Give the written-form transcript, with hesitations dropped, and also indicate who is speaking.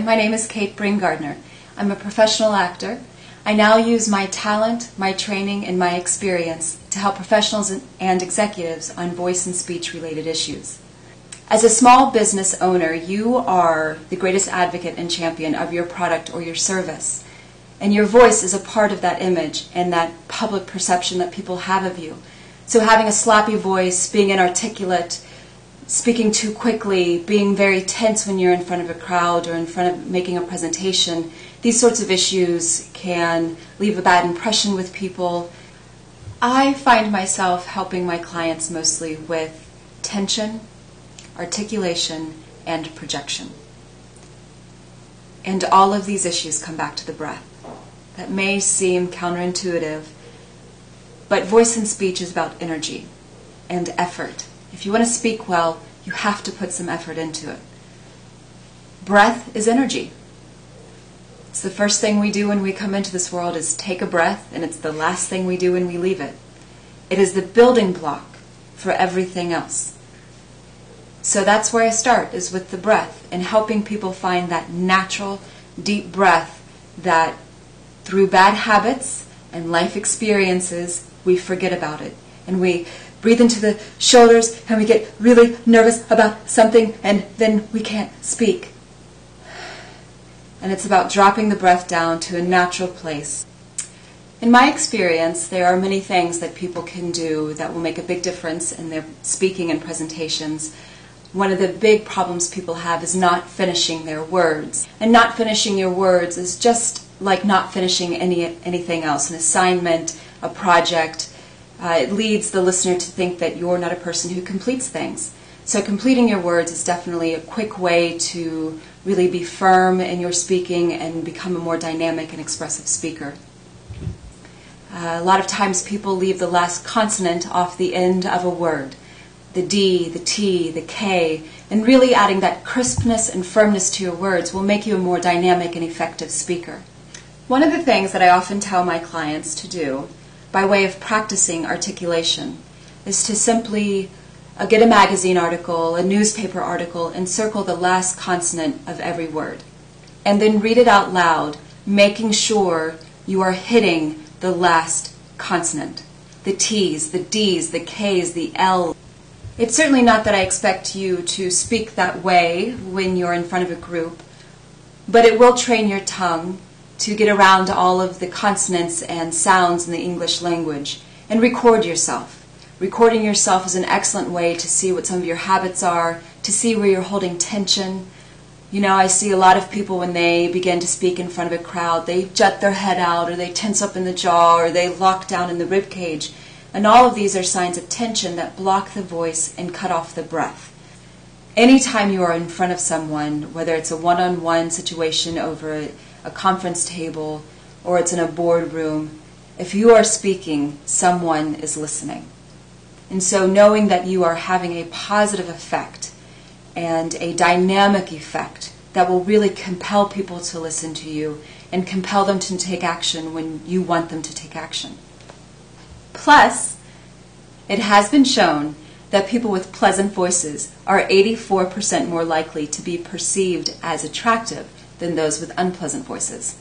Speaker 1: my name is Kate Bringardner. I'm a professional actor. I now use my talent, my training, and my experience to help professionals and executives on voice and speech related issues. As a small business owner, you are the greatest advocate and champion of your product or your service. And your voice is a part of that image and that public perception that people have of you. So having a sloppy voice, being inarticulate, speaking too quickly, being very tense when you're in front of a crowd or in front of making a presentation, these sorts of issues can leave a bad impression with people. I find myself helping my clients mostly with tension, articulation, and projection. And all of these issues come back to the breath. That may seem counterintuitive, but voice and speech is about energy and effort. If you want to speak well, you have to put some effort into it. Breath is energy. It's the first thing we do when we come into this world is take a breath, and it's the last thing we do when we leave it. It is the building block for everything else. So that's where I start, is with the breath, and helping people find that natural, deep breath that through bad habits and life experiences, we forget about it. And we breathe into the shoulders and we get really nervous about something and then we can't speak. And it's about dropping the breath down to a natural place. In my experience, there are many things that people can do that will make a big difference in their speaking and presentations. One of the big problems people have is not finishing their words. And not finishing your words is just like not finishing anything else, an assignment, a project. It leads the listener to think that you're not a person who completes things. So completing your words is definitely a quick way to really be firm in your speaking and become a more dynamic and expressive speaker. A lot of times people leave the last consonant off the end of a word. The D, the T, the K, and really adding that crispness and firmness to your words will make you a more dynamic and effective speaker. One of the things that I often tell my clients to do by way of practicing articulation is to simply get a magazine article, a newspaper article, and circle the last consonant of every word. And then read it out loud, making sure you are hitting the last consonant. The T's, the D's, the K's, the L. It's certainly not that I expect you to speak that way when you're in front of a group, but it will train your tongue to get around all of the consonants and sounds in the English language. And record yourself. Recording yourself is an excellent way to see what some of your habits are, to see where you're holding tension. You know, I see a lot of people when they begin to speak in front of a crowd, they jut their head out, or they tense up in the jaw, or they lock down in the rib cage. And all of these are signs of tension that block the voice and cut off the breath. Anytime you are in front of someone, whether it's a one-on-one situation over a conference table or it's in a boardroom, if you are speaking, someone is listening. And so knowing that you are having a positive effect and a dynamic effect that will really compel people to listen to you and compel them to take action when you want them to take action. Plus, it has been shown that people with pleasant voices are 84% more likely to be perceived as attractive than those with unpleasant voices.